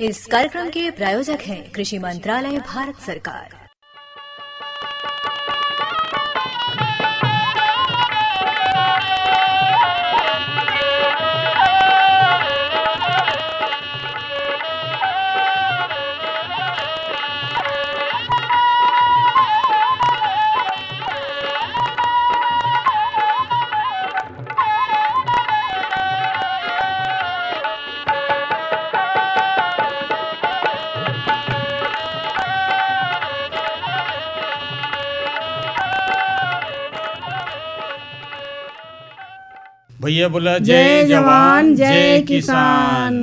इस कार्यक्रम के प्रायोजक हैं कृषि मंत्रालय, भारत सरकार। भैया बोला जय जवान जय किसान।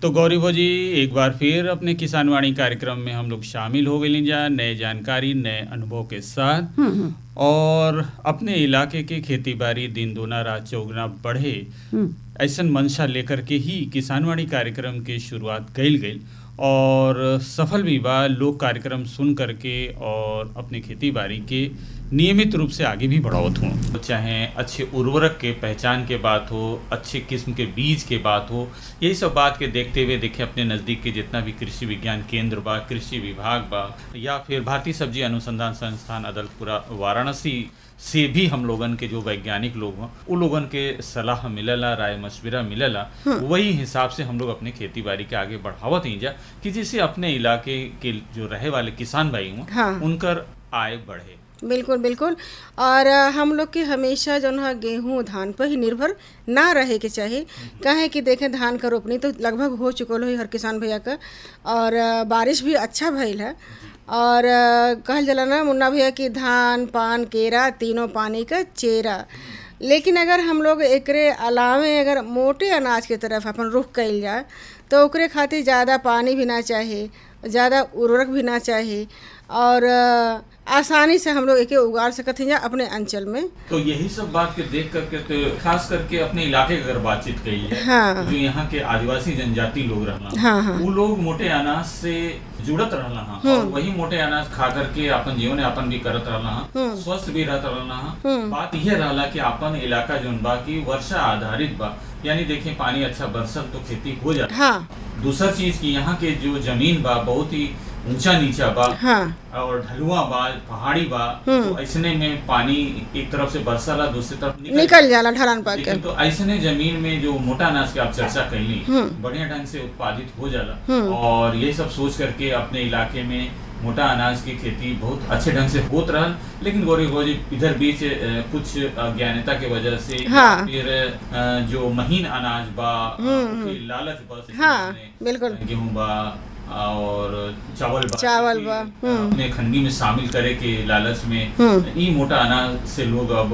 तो गौरी भौजी एक बार फिर अपने किसान वाणी कार्यक्रम में हम लोग शामिल हो गए जा नए जानकारी नए अनुभव के साथ और अपने इलाके के खेती बाड़ी दिन दूना रात चौगुना बढ़े ऐसा मंशा लेकर के ही किसान वाणी कार्यक्रम की शुरुआत कइल गई और सफल भी बा। लोग कार्यक्रम सुन करके और अपने खेती बाड़ी के नियमित रूप से आगे भी बढ़ावत हूँ। चाहे अच्छे उर्वरक के पहचान के बात हो, अच्छे किस्म के बीज के बात हो, यही सब बात के देखते हुए देखें अपने नज़दीक के जितना भी कृषि विज्ञान केंद्र बा, कृषि विभाग बा या फिर भारतीय सब्जी अनुसंधान संस्थान अदलपुरा वाराणसी से भी हम लोगन के जो वैज्ञानिक लोग हैं उन लोगन के सलाह मिलला, राय मशविरा मिलला, वही हिसाब से हम लोग अपने खेती बाड़ी के आगे बढ़ावत ही जा कि जिससे अपने इलाके के जो रहे वाले किसान भाई हों उनकर आय बढ़े। बिल्कुल बिल्कुल। और हम लोग के हमेशा जो है गेहूँ धान पर ही निर्भर ना रहे के चाहिए। काहे कि देखें धान का रोपनी तो लगभग हो चुकल हो हर किसान भैया का और बारिश भी अच्छा भइल है और कहल जाला ना मुन्ना भैया कि धान पान केरा तीनों पानी का चेरा। लेकिन अगर हम लोग एकरे अलावे अगर मोटे अनाज के तरफ अपन रुख कइल जाए तो ओकरे खातिर ज़्यादा पानी भी ना चाहिए, ज़्यादा उर्वरक भी ना चाहिए और आसानी से हम लोग एक उगाड़ सकते हैं अपने अंचल में। तो यही सब बात के देख करके तो खास करके अपने इलाके की अगर बातचीत कही है जो यहाँ के आदिवासी जनजाति लोग रहना वो लोग मोटे अनाज से जुड़त रहना और वही मोटे अनाज खा करके अपन जीवन यापन भी करत रहना, स्वस्थ भी रहत रहना। बात यह रहला कि अपन इलाका जो बा की वर्षा आधारित बा, यानी देखें पानी अच्छा बरसत तो खेती हो जाता। दूसरा चीज की यहाँ के जो जमीन बा बहुत ही ऊंचा नीचा बा और ढलुआ बा, पहाड़ी बा, तो ऐसने में पानी एक तरफ से बरसाला दूसरी तरफ निकल जाला ढलान पा के। तो ऐसने जमीन में जो मोटा अनाज की आप चर्चा कैली बढ़िया ढंग से उत्पादित हो जाला और ये सब सोच करके अपने इलाके में मोटा अनाज की खेती बहुत अच्छे ढंग से होत रहल। लेकिन गौरी भौजी इधर बीच कुछ अज्ञानता के वजह से फिर जो महीन अनाज बा लालच बा, बिल्कुल गेहूँ बा और चावल बा अपने खंडी में शामिल करे के लालच में ई मोटा अनाज से लोग अब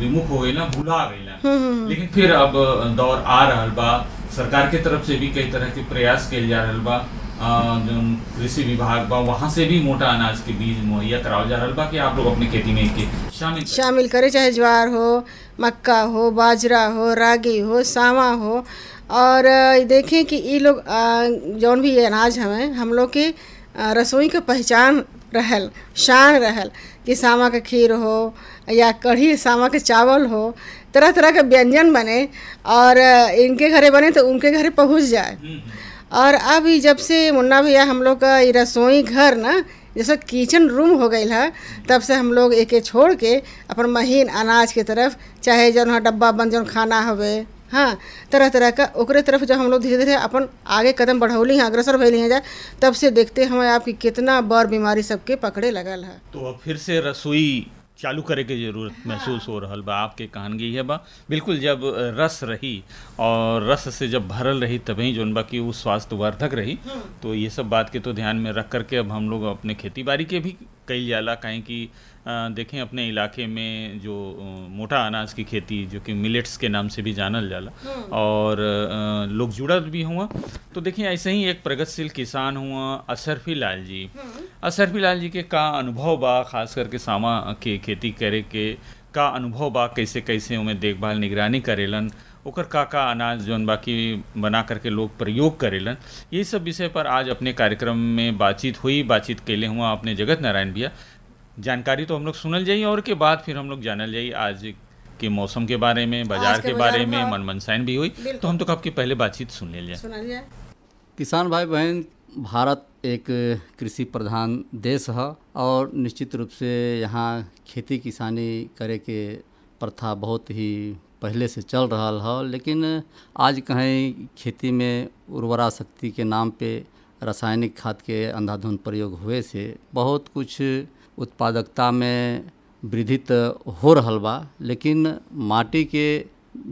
विमुख हो गए ना, भुला गए। लेकिन फिर अब दौर आ रहल बा, सरकार के तरफ से भी कई तरह के प्रयास किए जा रहल बा, जो कृषि विभाग बा वहाँ से भी मोटा अनाज के बीज मुहैया करावल जा रहल बा कि आप लोग अपने खेती में शामिल करे, चाहे ज्वार हो, मक्का हो, बाजरा हो, रागी हो, सावा हो। और देखें कि ये लोग जौन भी ये अनाज हमें हम लोग के रसोई के पहचान रहल, शान रहल कि सामा का खीर हो या कढ़ी सामा के चावल हो, तरह तरह के व्यंजन बने और इनके घरे बने तो उनके घरे पहुंच जाए। और अभी जब से मुन्ना भैया हम लोग का ये रसोई घर ना जैसे किचन रूम हो गई है तब से हम लोग एक छोड़ के अपन महीन अनाज के तरफ, चाहे जौन डब्बा बंद जौन खाना हवे तरह तरह का ओकरे तरफ जब हम लोग धीरे धीरे अपन आगे कदम बढ़ौली हैं, अग्रसर भइली हैं जा, तब से देखते हमें आपकी कितना बड़ बीमारी सबके पकड़े लगल है। तो अब फिर से रसोई चालू करे के जरूरत महसूस हो रहा बा। आपके कहानगी है बा बिल्कुल, जब रस रही और रस से जब भरल रही तभी जोन बा की वो स्वास्थ्यवर्धक रही। तो ये सब बात के तो ध्यान में रख करके अब हम लोग अपने खेती बाड़ी के भी कई जाला, कहें कि देखें अपने इलाके में जो मोटा अनाज की खेती जो कि मिलेट्स के नाम से भी जानल जाला और लोग जुड़ल भी हुआ। तो देखिए ऐसे ही एक प्रगतिशील किसान हुआ अशरफी लाल जी। अशरफी लाल जी के का अनुभव बा, खास करके सामा के खेती करे के का अनुभव बा, कैसे कैसे उमें देखभाल निगरानी करेलन, ओकर का अनाज जौन बाकी बना करके लोग प्रयोग करेलन, ये सब विषय पर आज अपने कार्यक्रम में बातचीत हुई। बातचीत कैले हुआ अपने जगत नारायण भैया। जानकारी तो हम लोग सुनल जाइए और के बाद फिर हम लोग जानल जाइए आज के मौसम के बारे में, बाजार के बारे में, मन मनसाइन भी हुई। तो हम तो आपकी पहले बातचीत सुन ले जाए। किसान भाई बहन, भारत एक कृषि प्रधान देश है और निश्चित रूप से यहाँ खेती किसानी करे के प्रथा बहुत ही पहले से चल रहा है। लेकिन आज कहीं खेती में उर्वरा शक्ति के नाम पे रासायनिक खाद के अंधाधुंध प्रयोग हुए से बहुत कुछ उत्पादकता में वृद्धि हो रहा बा, लेकिन माटी के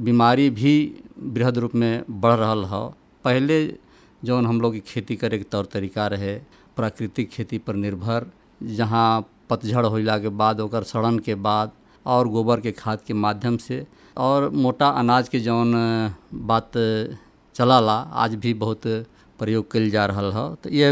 बीमारी भी बृहद रूप में बढ़ रहा है। पहले जौन हम लोग की खेती करे के तौर तरीका रहे प्राकृतिक खेती पर निर्भर, जहाँ पतझड़ होला के बाद ओकर सड़न के बाद और गोबर के खाद के माध्यम से और मोटा अनाज के जौन बात चलाला आज भी बहुत प्रयोग कल जा रहा है। तो ये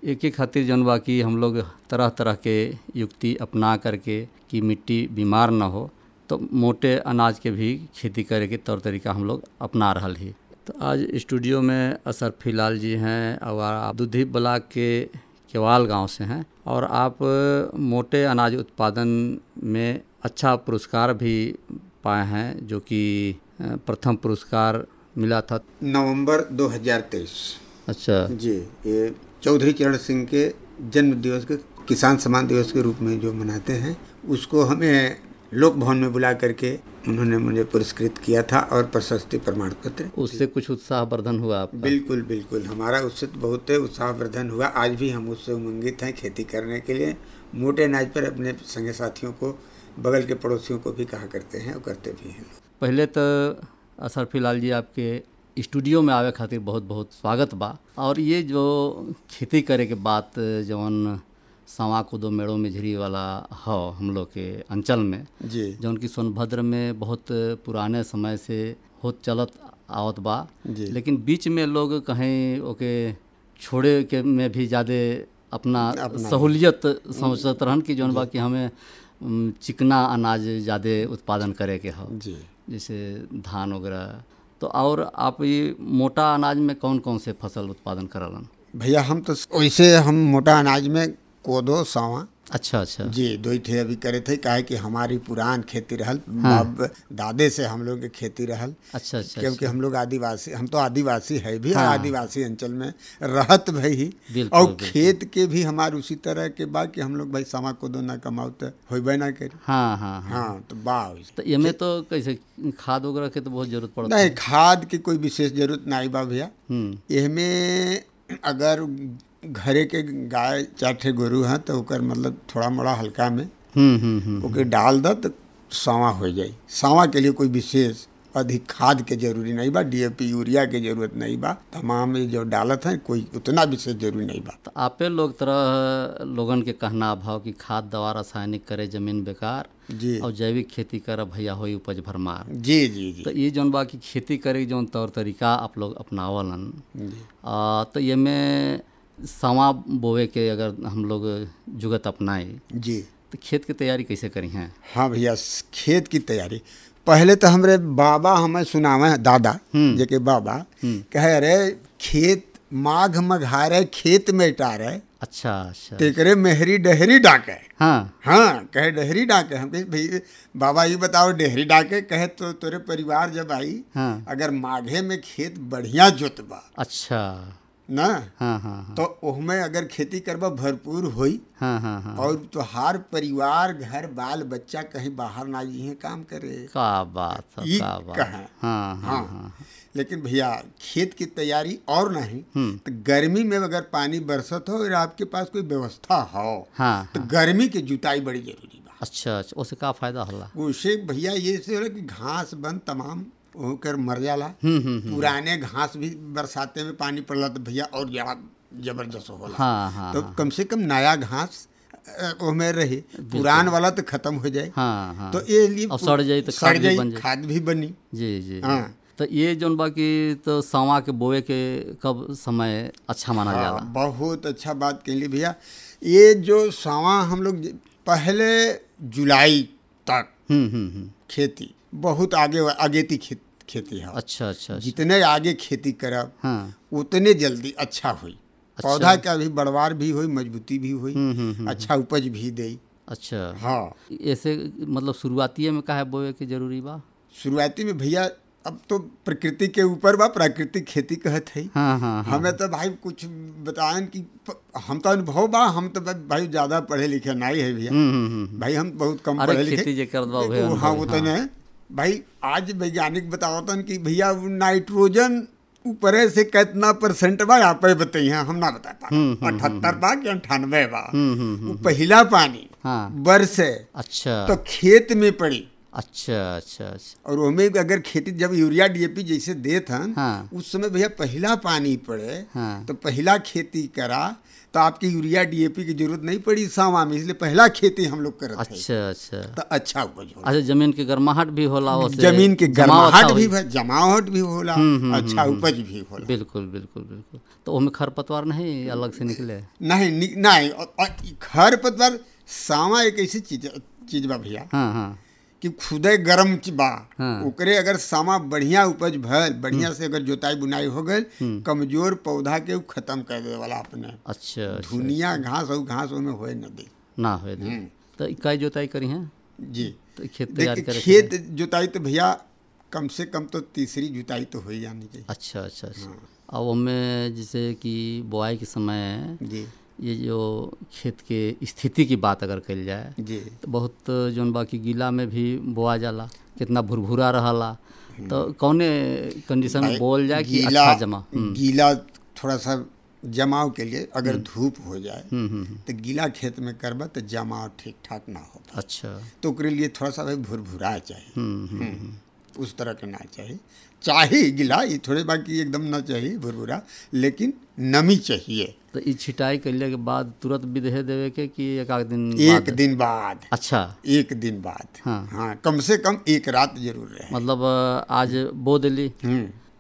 एक खातिर जौन बा कि हम लोग तरह तरह के युक्ति अपना करके कि मिट्टी बीमार ना हो, तो मोटे अनाज के भी खेती करे के तौर तरीका हम लोग अपना रहा ही। तो आज स्टूडियो में अशरफी लाल जी हैं और आप दुधी ब्लॉक के केवाल गांव से हैं और आप मोटे अनाज उत्पादन में अच्छा पुरस्कार भी पाए हैं, जो कि प्रथम पुरस्कार मिला था नवंबर 2023। अच्छा जी, ये चौधरी चरण सिंह के जन्म दिवस के किसान सम्मान दिवस के रूप में जो मनाते हैं, उसको हमें लोक भवन में बुला करके उन्होंने मुझे पुरस्कृत किया था और प्रशस्ति प्रमाण पत्र। उससे कुछ उत्साहवर्धन हुआ आपका? बिल्कुल बिल्कुल, हमारा उससे बहुत उत्साहवर्धन हुआ। आज भी हम उससे उमंगित हैं खेती करने के लिए। मोटे अनाज पर अपने संगी साथियों को, बगल के पड़ोसियों को भी कहा करते हैं और करते भी हैं। पहले तो अशरफी लाल जी, आपके स्टूडियो में आवे खातिर बहुत बहुत स्वागत बा। और ये जो खेती करे के बात जौन सवा को दो मेड़ों में झिरी वाला हो हम लोग के अंचल में, जी, जौन की सोनभद्र में बहुत पुराने समय से होत चलत आवत बा, लेकिन बीच में लोग कहीं ओके छोड़े के में भी ज़्यादा अपना सहूलियत समझत रहन कि जौन बा कि हमें चिकना अनाज ज़्यादा उत्पादन करे के हो, जैसे धान वगैरह। तो और आप ये मोटा अनाज में कौन कौन से फसल उत्पादन करलन? भैया हम तो वैसे हम मोटा अनाज में कोदो सावा अच्छा अच्छा जी दो ही थे अभी करे थे, काहे कि हमारी पुरान खेती रहल। बाप दादे से हम लोग के खेती रहल। अच्छा अच्छा, क्योंकि हम लोग आदिवासी, हम तो आदिवासी है भी, आदिवासी अंचल में रहत भाई। और खेत के भी हमारे उसी तरह के बा कि हम लोग भाई समा कोदो ना कमाओ तो होबे ना करी। हाँ हाँ हाँ, तो बा तो ये तो कैसे खाद वगैरह के तो बहुत जरूरत पड़ता नहीं, खाद की कोई विशेष जरूरत नहीं बा भैया। इसमें अगर घरे के गाय 4 ठे गोरू हैं तो ओकर मतलब थोड़ा मोड़ा हल्का में ओके डाल द तो सावा हो जाए। सावा के लिए कोई विशेष अधिक खाद के जरूरी नहीं बा, डीएपी यूरिया के जरूरत नहीं बा। तमाम ये जो डालत है कोई उतना विशेष जरूरी नहीं बा। तो आपे लोग तरह लोगन के कहना भाव कि खाद दवा रासायनिक करे जमीन बेकार जी, और जैविक खेती कर भैया होई उपज भरमार। जी जी जी। तो ये जौन बा की खेती करे जौन तौर तरीका आप लोग अपनावलन, तो ये में सवा बोवे के अगर हम लोग जुगत अपनाए जी, तो खेत की तैयारी कैसे करी हैं? हाँ भैया, खेत की तैयारी पहले तो हमरे बाबा हमें सुनावे हैं, दादा जेके बाबा कहे अरे खेत माघ मघारे खेत में टारे। अच्छा अच्छा, तेकरे मेहरी डहरी डाके। हाँ हाँ, कहे डहरी डाके। हम कहे भाई बाबा ये बताओ डहरी डाके, कहे तो तोरे परिवार जब आई अगर माघे में खेत बढ़िया जोतबा अच्छा ना, हाँ, तो उसमें अगर खेती करबा भरपूर होई। हाँ, और तो हर परिवार घर बाल बच्चा कहीं बाहर ना जी काम करे। का बात है, का बात। हाँ। लेकिन भैया खेत की तैयारी और नहीं तो गर्मी में अगर पानी बरसत हो और आपके पास कोई व्यवस्था हो तो गर्मी की जुताई बड़ी जरूरी बा। अच्छा, उससे का फायदा होला? उससे भैया ये से होला कि घास बन तमाम होकर मर जाला। पुराने घास भी बरसाते में पानी पड़ला तो भैया और जबरदस्त होला। तो कम से कम नया घास में रहे, पुरान वाला तो खत्म हो जाए। तो ये लिए सड़ जाए तो खाद भी बनी। जी जी। तो ये जौन बाकी तो सावा के बोए के कब समय अच्छा माना जाला? बहुत अच्छा बात कह ली भैया। ये जो सावा हम लोग पहले जुलाई तक खेती बहुत आगेती खेती है। अच्छा अच्छा, जितने आगे खेती करब उतने जल्दी अच्छा हुई। पौधा का भी बढ़वार भी हुई, मजबूती भी हुई, अच्छा उपज भी दे। अच्छा हाँ, ऐसे मतलब शुरुआती में काहे बोए के जरूरी बा? शुरुआती में भैया अब तो प्रकृति के ऊपर बा, प्राकृतिक खेती कहत है। हाँ हाँ हाँ। हमें तो भाई कुछ बताएं कि हम तो अनुभव बा, हम तो भाई ज़्यादा पढ़े लिखे नहीं है भैया। भाई हम बहुत कम अरे पढ़े लिखे। खेती जे करत बा उहे हाँ वो अनुभव, तो नहीं भाई। आज वैज्ञानिक बतावतन कि भैया वो नाइट्रोजन ऊपरे से कितना % बा आप ही बताइए, हम ना बता पा। 78 बा कि 98 बा। वो पहला पानी हाँ। बरस है अच्छा तो खेत में पड़ी। अच्छा अच्छा अच्छा। और उनमें अगर खेती जब यूरिया DAP जैसे देत हन, हाँ। उस समय भैया पहला पानी पड़े हाँ। तो पहला खेती करा तो आपकी यूरिया DAP की जरूरत नहीं पड़ी सामा में, इसलिए पहला खेती हम लोग करते हैं। अच्छा अच्छा। तो अच्छा उपज होला। अच्छा, जमीन के गर्माहट भी होला, ओसे जमीन के जमाव अच्छा गर्माहट भी होई। जमावट भी होला, अच्छा उपज भी होला। बिल्कुल बिल्कुल बिल्कुल। तो उसमें खरपतवार नहीं अलग से निकले? नहीं और खरपतवार सामा एक ऐसी चीज बा भैया हाँ हाँ कि खुदे गरम बा। हाँ। ओकरे अगर सामा बढ़िया उपज भल, बढ़िया से अगर जोताई बुनाई हो गई, कमजोर पौधा के खत्म कर दे वाला अपने। अच्छा अच्छा। धुनिया घास और घास में होए न दे ना होए दे। तो इकाई जोताई करी हैं? जी। तो खेत तैयार देखिए करे खेत जोताई तो भैया कम से कम तो तीसरी जुताई तो हो ही जानी चाहिए। अच्छा अच्छा अच्छा। अब हमें जैसे कि बुआई के समय जी ये जो खेत के स्थिति की बात अगर कल जाए जी तो बहुत जौन बाकी गीला में भी बोआ जाला, कितना भुरभुरा रहला, तो कौने कंडीशन में बोल जाए कि अच्छा जमा? गीला थोड़ा सा जमाव के लिए अगर धूप हो जाए तो गीला खेत में करबा तो जमाव ठीक ठाक ना हो। अच्छा। तो उसके लिए थोड़ा सा भाई भुरभुरा चाहिए। उस तरह के ना चाहिए गीला, ये थोड़े बाकी एकदम ना चाहिए भुरभुरा, लेकिन नमी चाहिए। तो ये छिटाई करने के बाद तुरंत विधे देवे के कि एक आध दिन एक दिन बाद? अच्छा, एक दिन बाद। हाँ कम से कम एक रात जरूर रहे। मतलब आज बो दिली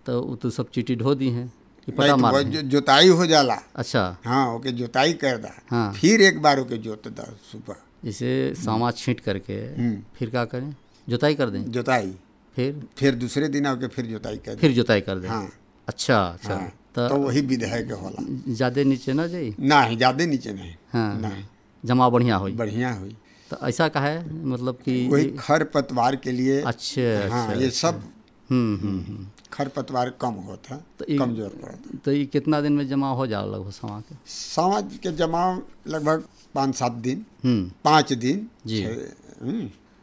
तो वो तो सब चीटी ढो दी हैं कि पटा नहीं, मार तो जोताई हो जाला। अच्छा हाँ ओके जोताई कर दा। हाँ। फिर एक बार ओके जोत दा सुबह। जैसे सामा छींट करके फिर क्या करें? जोताई कर दें? जोताई फिर दूसरे दिन आके फिर जोताई कर फिर जोताई कर दें। हाँ। अच्छा अच्छा। हाँ। तो वही विधि के होला। ज़्यादा नीचे ना जाई? नहीं ज़्यादा नीचे नहीं। हाँ। नहीं जमा बढ़िया हुई? बढ़िया हुई। तो ऐसा का है मतलब कि वही खरपतवार के लिए। अच्छा हाँ अच्छा। ये सब खरपतवार कम होता, तो कमजोर पड़ता। तो ये कितना दिन में जमा हो जाला लगभग समा के? समाज के जमाव लगभग 5-7 दिन। 5 दिन जी।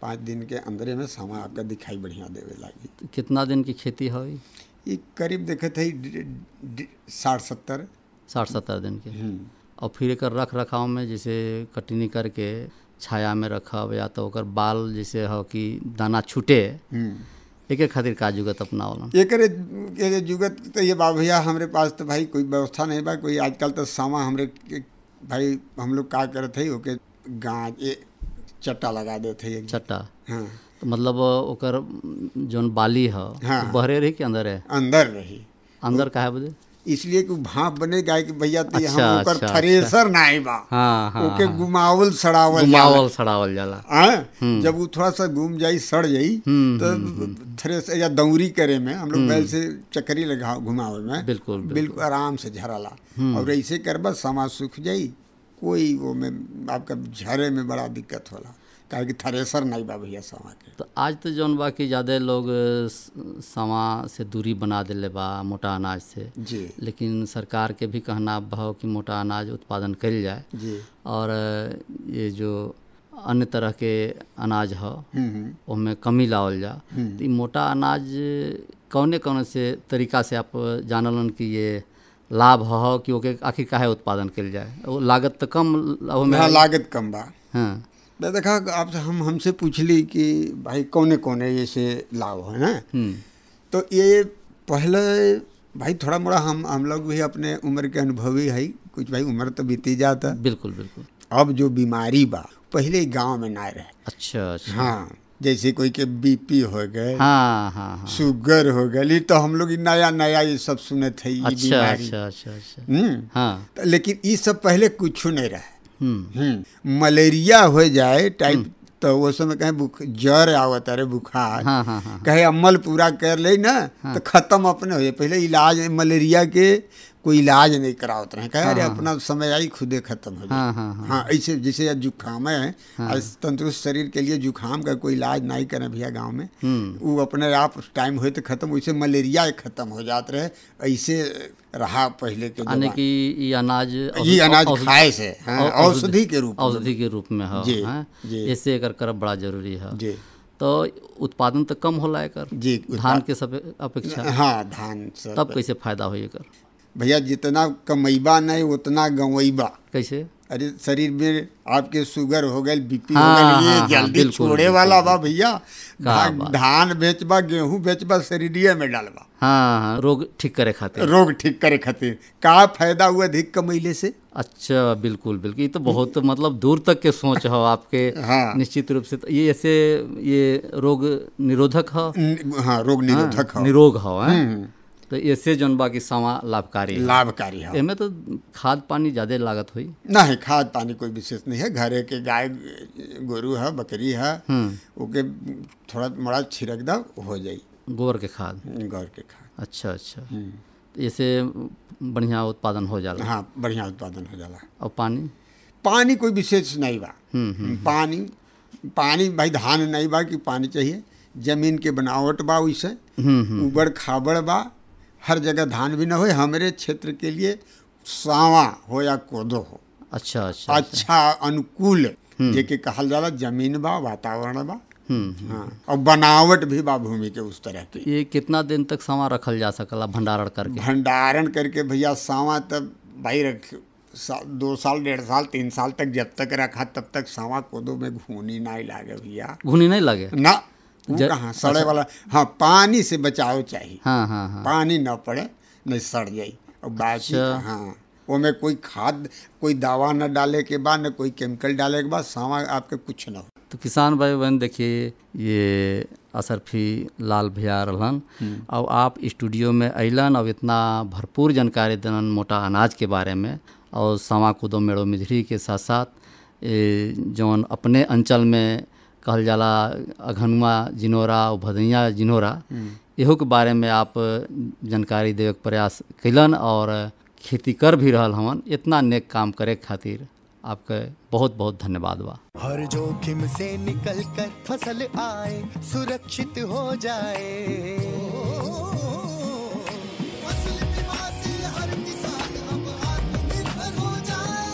5 दिन के अंदर में समा आपका दिखाई बढ़िया देवे लगी। तो कितना दिन की खेती है? ये करीब देखे थे 60-70 दिन के। और फिर एक रख रखाव में जैसे कटनी करके छाया में रखब या तो ओकर बाल जैसे हो कि दाना छूटे, एक खातिर का जुगत अपनावलन? एक जुगत तो ये बा भैया हमारे पास तो भाई कोई व्यवस्था नहीं बा कोई। आजकल तो सामा हमरे भाई हम लोग का करते है ओके गाँच चट्टा लगा देते है। चट्टा? हाँ। तो मतलब ओकर जौन बाली है हाँ। बहरे रही कि अंदर है? अंदर रही। अंदर का है बोले? इसलिए कि भाप बने गाय के भैया तो अच्छा, हम ओकर अच्छा, थ्रेसर नहीं बा। हाँ हाँ। ओके गुमावल सड़ावल सड़ावल जाला। जब वो थोड़ा सा घूम जाई सड़ जाई तो थ्रेसर या दौरी करे में हम लोग बैल से चक्करी लगा घुमावे में बिल्कुल आराम से झराला। और ऐसे करबा समा सूख जाई, कोई वो में आपका झरे में बड़ा दिक्कत होला काहे कि थ्रेसर नहीं बा भैया समा के। तो आज तो जौन बा कि ज़्यादा लोग समा से दूरी बना दिले बा मोटा अनाज से जी। लेकिन सरकार के भी कहना भाव कि मोटा अनाज उत्पादन कल जाए जी। और ये जो अन्य तरह के अनाज है उनमें कमी लावल जा। तो मोटा अनाज कौने से तरीका से आप जानलन कि ये लाभ हो कि ओके आखिर काहे उत्पादन कल जाए? वो लागत तो कम में? लागत कम बा। हाँ। देखा आप हमसे पूछली कि भाई कौने ऐसे लाभ है ना, तो ये पहले भाई थोड़ा मोड़ा हम लोग भी अपने उम्र के अनुभवी है कुछ, भाई उम्र तो बीती जाता। बिल्कुल बिल्कुल। अब जो बीमारी बा पहले गांव में ना रहे। अच्छा अच्छा। हाँ जैसे कोई के BP हो गए, हाँ हाँ हाँ, शुगर हो गई, तो हम लोग नया ये सब सुने थे। अच्छा अच्छा अच्छा अच्छा। हाँ। लेकिन ये सब पहले कुछ नहीं रहे। मलेरिया हो जाए टाइप तो वो समय कहीं जर आवत अरे बुखार, हाँ हाँ हाँ, कहे अमल पूरा कर ले ना तो खत्म अपने हो जाए। पहले इलाज मलेरिया के कोई इलाज नहीं करावत रहे, कहे अरे अपना समय आई खुदे खत्म हो जाए। हाँ ऐसे जैसे आज जुकाम है, आज तंदुरुस्त शरीर के लिए जुकाम का कोई इलाज नहीं करे भैया गांव में, वो अपने आप टाइम हुए तो खत्म, वैसे मलेरिया खत्म हो जाते रहे। ऐसे रहा पहले के यानी कि ये अनाज खाए से औषधि के रूप में है, ऐसे एकर करब बड़ा जरूरी है जी। तो उत्पादन तो कम होला एकर जी धान के सब अपेक्षा। हाँ धान सब तब कैसे फायदा हो एकर भैया, जितना कमैबा नहीं उतना गंवैबा। कैसे? अरे शरीर में आपके शुगर हो गए, बीपी हो गए, ये जल्दी छोड़े वाला बा भैया। धान बेचबा, गेहूं बेचबा, शरीरिये में डालबा। हाँ, रोग ठीक करे खातिर का फायदा हुआ अधिक कमैले से। अच्छा, बिल्कुल बिल्कुल, ये तो बहुत मतलब दूर तक के सोच हो आपके। निश्चित रूप से ये ऐसे ये रोग निरोधक हो। हाँ, रोग निरोधक हो, निरोग हो। तो ऐसे जौन बाकी समा लाभकारी है। एमे तो खाद पानी ज्यादा लागत हुई नहीं, खाद पानी कोई विशेष नहीं है। घरे के गाय गोरू है, बकरी है, ओके थोड़ा मोड़ा छिड़क दो हो जाई। गोबर के खाद। अच्छा, ऐसे बढ़िया उत्पादन हो जाला। हाँ, बढ़िया उत्पादन हो जाला। और पानी कोई विशेष नहीं बा। पानी भाई धान नहीं बा कि पानी चाहिए, जमीन के बनावट बा, वैसे उबड़ खाबड़ बा, हर जगह धान भी ना हो। हमारे क्षेत्र के लिए सावा हो या कोदो हो अच्छा अनुकूल जेके कहल जाला जमीन बा, वातावरण बा। हाँ, और बनावट भी बा भूमि के उस तरह की। ये कितना दिन तक सावा रखल जा सकला भंडारण करके भैया? सावा तब भाई 2 साल 1.5 साल 3 साल तक जब तक रखा तब तक सावा कोदो में घूनी नहीं लागे भैया। घूनी नहीं लागे ना, कहाँ सड़े वाला। हाँ, पानी से बचाव चाहिए। हाँ। पानी न पड़े नहीं सड़ जाई। और बाकी हाँ, वो में कोई खाद कोई दवा न डाले के बाद, न कोई केमिकल डाले के बाद सावा आपके कुछ न हो। तो किसान भाई बहन देखिए, ये असरफी लाल भैया रहलन और आप स्टूडियो में अलन और इतना भरपूर जानकारी देलन मोटा अनाज के बारे में, और सावा कोदो मेड़ो मिझरी के साथ साथ जौन अपने अंचल में कहल जाला अघनुआ जिनोरा और भदैया जिनोरा, इहो के बारे में आप जानकारी देवे के प्रयास कैलन और खेती कर भी रहल हवन। इतना नेक काम करे खातिर आपके बहुत बहुत धन्यवाद बा। हर जोखिम से निकल कर फसल आए, सुरक्षित हो जाए, फसल बीमा से हर किसान अब आत्मनिर्भर हो जाए।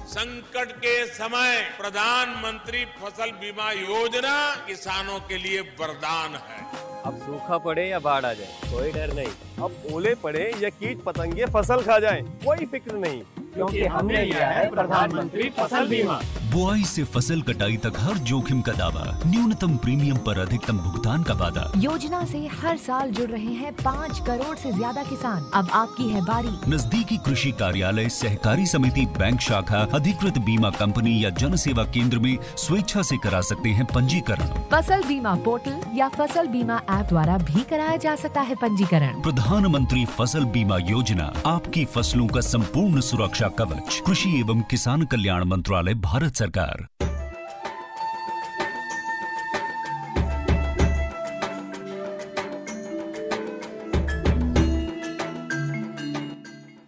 संकट के समय प्रधानमंत्री फसल बीमा योजना किसानों के लिए वरदान है। अब सूखा पड़े या बाढ़ आ जाए कोई डर नहीं, अब ओले पड़े या कीट पतंगे फसल खा जाए कोई फिक्र नहीं, क्योंकि हमने लिया है प्रधानमंत्री फसल बीमा। बुआई से फसल कटाई तक हर जोखिम का दावा, न्यूनतम प्रीमियम पर अधिकतम भुगतान का वादा। योजना से हर साल जुड़ रहे हैं 5 करोड़ से ज्यादा किसान। अब आपकी है बारी। नजदीकी कृषि कार्यालय, सहकारी समिति, बैंक शाखा, अधिकृत बीमा कंपनी या जन सेवा केंद्र में स्वेच्छा से करा सकते हैं पंजीकरण। फसल बीमा पोर्टल या फसल बीमा ऐप द्वारा भी कराया जा सकता है पंजीकरण। प्रधानमंत्री फसल बीमा योजना, आपकी फसलों का संपूर्ण सुरक्षा कवच। कृषि एवं किसान कल्याण मंत्रालय, भारत सरकार।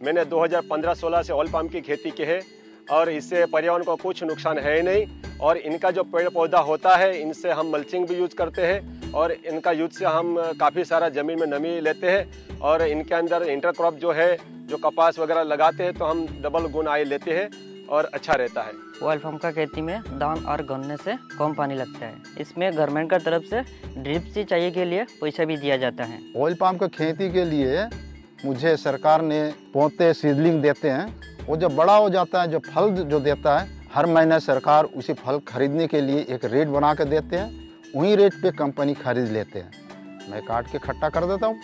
मैंने 2015-16 से ऑयल पाम की खेती की है और इससे पर्यावरण को कुछ नुकसान है ही नहीं, और इनका जो पेड़ पौधा होता है इनसे हम मल्चिंग भी यूज करते हैं, और इनका यूज से हम काफ़ी सारा ज़मीन में नमी लेते हैं, और इनके अंदर इंटरक्रॉप जो है, जो कपास वगैरह लगाते हैं तो हम डबल गुण आय लेते हैं और अच्छा रहता है। ऑयल पाम का खेती में दान और गन्ने से कम पानी लगता है। इसमें गवर्नमेंट का तरफ से ड्रिप सिंचाई के लिए पैसा भी दिया जाता है। ऑयल पाम का खेती के लिए मुझे सरकार ने पौधे सीडलिंग देते हैं, वो जब बड़ा हो जाता है, जो फल जो देता है, हर महीने सरकार उसी फल खरीदने के लिए एक रेट बना के देते हैं, वही रेट पे कंपनी खरीद लेते हैं। मैं काट के इकट्ठा कर देता हूँ,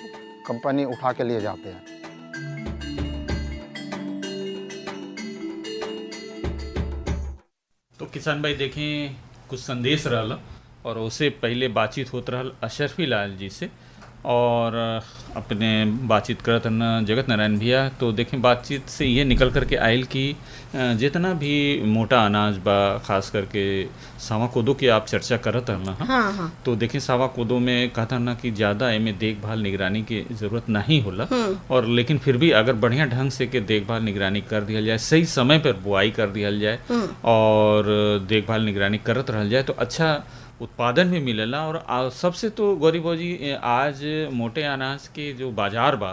कंपनी उठा के लिए जाते हैं। तो किसान भाई देखें, कुछ संदेश रहल और उससे पहले बातचीत होत रहल अशरफी लाल जी से, और अपने बातचीत करत न जगत नारायण भैया। तो देखें बातचीत से ये निकल करके आयल कि जितना भी मोटा अनाज बा, खास करके सावा कोदो की आप चर्चा करत हन ना। हाँ हाँ। तो देखें सावा कोदो में कहता ना कि ज़्यादा एमें देखभाल निगरानी की ज़रूरत नहीं होला, और लेकिन फिर भी अगर बढ़िया ढंग से के देखभाल निगरानी कर दिया जाए, सही समय पर बुआई कर दिया जाए और देखभाल निगरानी करत रहल जाए तो अच्छा उत्पादन भी मिलेला। और सबसे तो गौरी भौजी आज मोटे अनाज के जो बाजार बा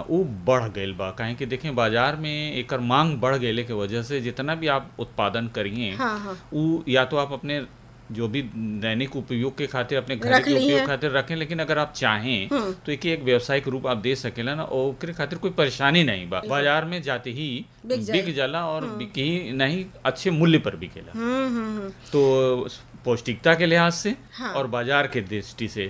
वो बढ़ गईल बा, काहे कि देखें बाजार में एकर मांग बढ़ गए के वजह से जितना भी आप उत्पादन करिए वो या तो आप अपने जो भी दैनिक उपयोग के खातिर अपने घर के उपयोग खातिर रखें, लेकिन अगर आप चाहें तो एक व्यावसायिक रूप आप दे सकेला ना, और ओकरे खातिर कोई परेशानी नहीं बा। बाजार में जाते ही बिक जाला और बिकी नहीं अच्छे मूल्य पर बिकेला। तो पौष्टिकता के लिहाज से और बाजार के दृष्टि से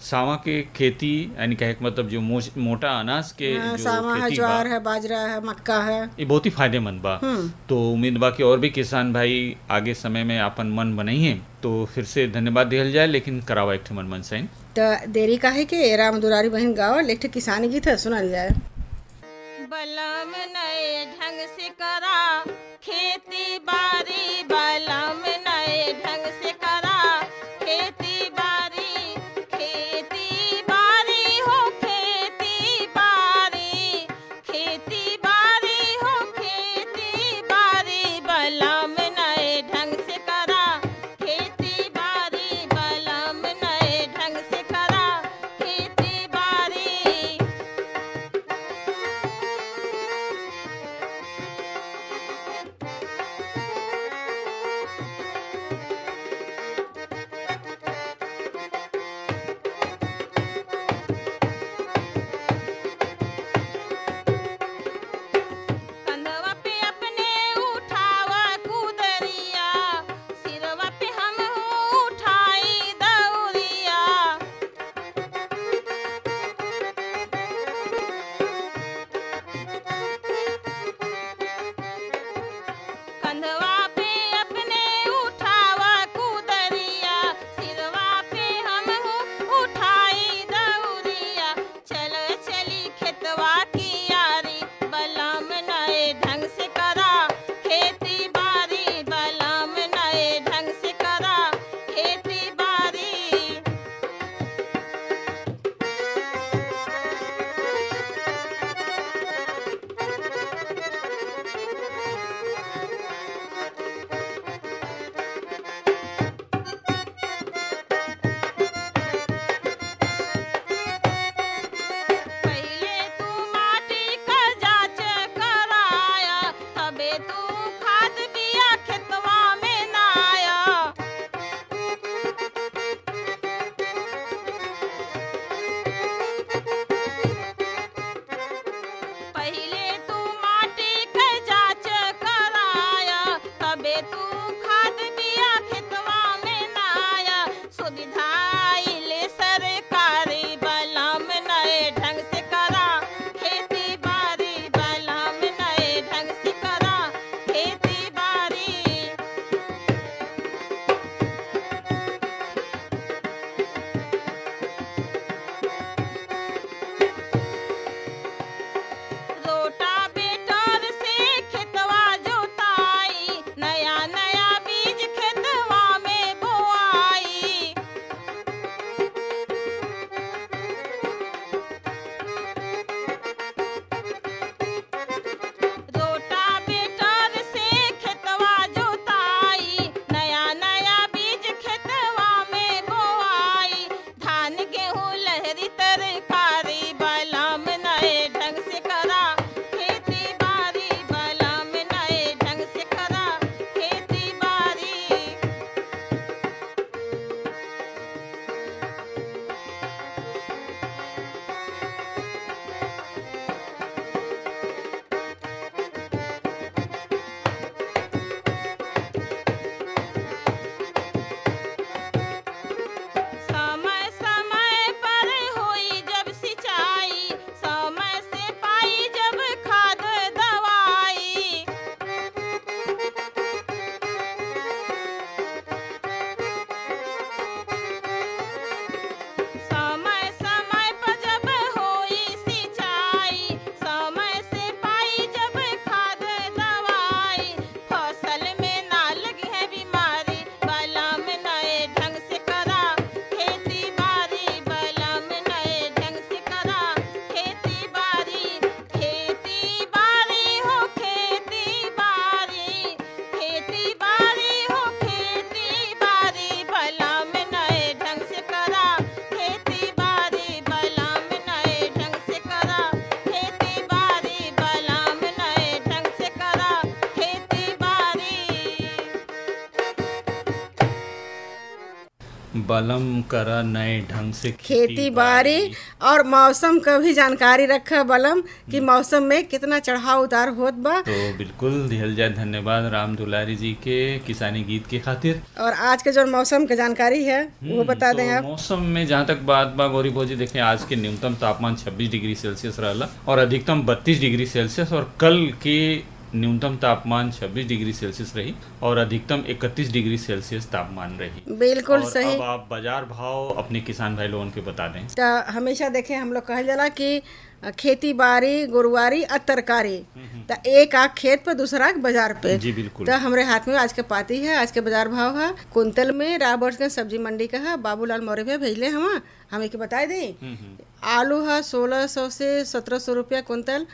सावा के खेती यानी कहे मतलब जो मोटा अनाज के जो सावा है, ज्वार है, बाजरा है, मक्का है, ये बहुत ही फायदेमंद बा। तो उम्मीद बा कि और भी किसान भाई आगे समय में अपन मन बनाइए। तो फिर से धन्यवाद दिया जाए, लेकिन करावा एक मन साइन तो देरी का है कि राम दुलारी बहन गाओ एक किसानी गीत है, सुनल जाए। बलम नए ढंग से करा खेती बारी, बलम नए ढंग से करा खेती बारी, खेती बारी हो खेती बारी, खेती बारी हो खेती बारी, बलम नए ढंग से करा खेती बारी, बलम नए ढंग से करा खेती बारी। बलम करा नए ढंग से खेती बाड़ी और मौसम का भी जानकारी रखा बलम कि मौसम में कितना चढ़ाव उतार होत बा। तो बिल्कुल दिहल जाए धन्यवाद राम दुलारी जी के किसानी गीत के खातिर। और आज के जो मौसम की जानकारी है वो बता दें आप। मौसम में जहाँ तक बात बा गौरी भौजी, देखें आज के न्यूनतम तापमान 26 डिग्री सेल्सियस रहा और अधिकतम 32 डिग्री सेल्सियस, और कल के न्यूनतम तापमान 26 डिग्री सेल्सियस रही और अधिकतम 31 डिग्री सेल्सियस तापमान रही। बिल्कुल और सही। अब आप बाजार भाव अपने किसान भाई लोगों के बता दें। तो हमेशा देखें हम लोग कहल जाला कि खेती बाड़ी गुरुवारी और तरकारी, तो एक आग खेत पे दूसरा आग बाजार पे। जी बिल्कुल। तो हमारे हाथ में आज के पाती है, आज के बाजार भाव है कुंतल में राबर्ट्सगंज सब्जी मंडी का है, बाबूलाल मौर्य भैया भेजले हमें के बताए दें। आलू है 1600 से 1700 रुपया कुंतल,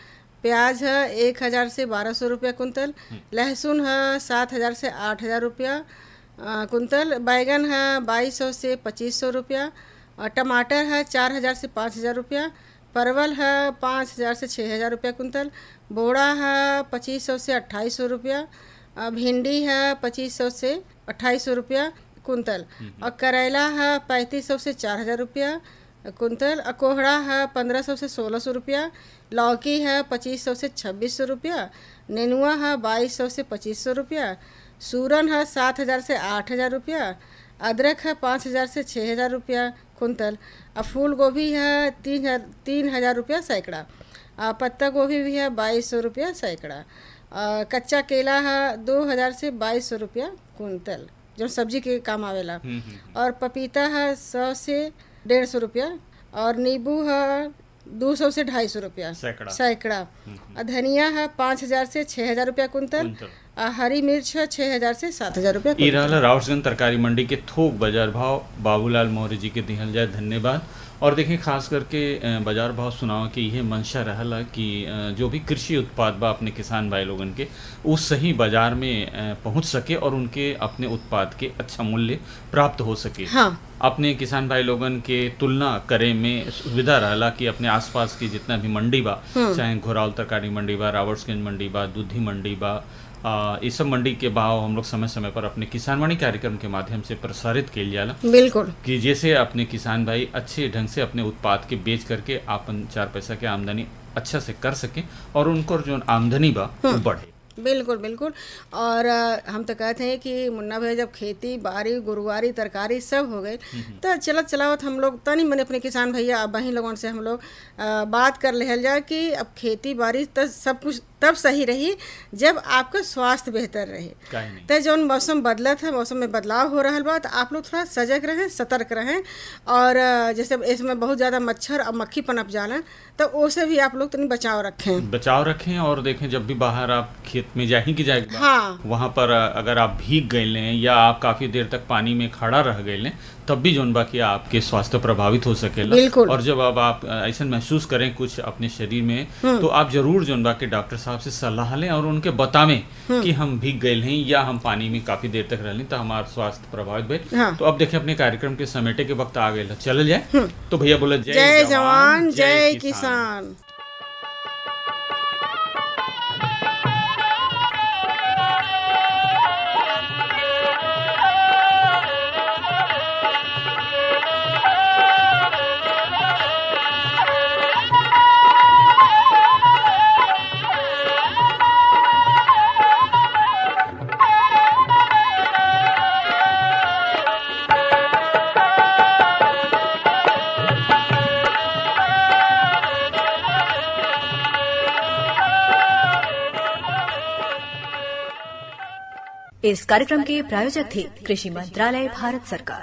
प्याज है 1000 से 1200 रुपया कुंतल, लहसुन है 7000 से 8000 रुपया कुंतल, बैगन है 2200 से 2500 रुपया, टमाटर है 4000 से 5000 रुपया, परवल है 5000 से 6000 रुपया कुंतल, बोड़ा है 2500 से 2800 रुपया, भिंडी है 2500 से 2800 रुपया कुंतल, और करेला है 3500 से 4000 रुपया कुंतल, कोहड़ा है 1500 से 1600 रुपया, लौकी है 2500 से 2600 रुपया, नेनुआ है 2200 से 2500 रुपया, सूरन है 7000 से 8000 रुपया, अदरक है 5000 से 6000 रुपया कुंतल, और फूल गोभी है 3000 रुपया सैकड़ा, पत्ता गोभी भी है 2200 रुपया सैकड़ा, कच्चा केला है 2000 से 2200 रुपया कुंतल जो सब्जी के काम आवेला, और पपीता है 100 से 150 रुपया, और नींबू है 200 से 250 रुपया सैकड़ा, धनिया है 5000 से 6000 रुपया कुंतल, हरी मिर्च है 6000 से 7000 रुपया कुंतल। रावर्ट्सगंज तरकारी मंडी के थोक बाजार भाव बाबूलाल मौर्य जी के दिहल जाए धन्यवाद। और देखें खास करके बाजार भाव सुनाव के यह मंशा रहला कि जो भी कृषि उत्पाद बा अपने किसान भाई लोगन के उस सही बाजार में पहुंच सके और उनके अपने उत्पाद के अच्छा मूल्य प्राप्त हो सके। हाँ। अपने किसान भाई लोगन के तुलना करे में सुविधा रहला कि अपने आसपास की जितना भी मंडी बा, चाहे घोरावल तरकारी मंडी बा, रावर्ट्सगंज मंडी बा, दूधी मंडी बा, इस सब मंडी के भाव हम लोग समय समय पर अपने किसानवाणी कार्यक्रम के माध्यम से प्रसारित किया जाला। बिल्कुल। कि जैसे अपने किसान भाई अच्छे ढंग से अपने उत्पाद के बेच करके अपन 4 पैसा के आमदनी अच्छा से कर सके और उनको जो आमदनी बा वो बढ़े। बिल्कुल बिल्कुल। और हम तो कहते हैं कि मुन्ना भाई जब खेती बाड़ी गुरुवारी तरकारी सब हो गए तो चलत चलावत हम लोग तनी मने अपने किसान भैया बहन लोगों से हम लोग बात कर ले जाए कि अब खेती बाड़ी तो सब कुछ तब सही रही जब आपका स्वास्थ्य बेहतर रहे। तो जो मौसम बदलत है, मौसम में बदलाव हो रहा बा, तो आप लोग थोड़ा सजग रहें, सतर्क रहें। और जैसे इसमें बहुत ज़्यादा मच्छर और मक्खी पनप जाला तो उससे भी आप लोग तनी बचाव रखें। और देखें जब भी बाहर आप खेत में जाएंगे हाँ, वहाँ पर अगर आप भीग गए लें या आप काफ़ी देर तक पानी में खड़ा रह गए लें तब भी जोन बा कि आपके स्वास्थ्य प्रभावित हो सकेला। और जब अब आप ऐसा महसूस करें कुछ अपने शरीर में तो आप जरूर जोन बा के डॉक्टर साहब से सलाह लें और उनके बतावें कि हम भीग गए हैं या हम पानी में काफी देर तक रह लें तो हमारा स्वास्थ्य प्रभावित भइल। हाँ। तो अब देखें अपने कार्यक्रम के समेटे के वक्त आ गए, चल जाए। तो भैया बोले जय जवान जय किसान। इस कार्यक्रम के प्रायोजक थे कृषि मंत्रालय भारत सरकार।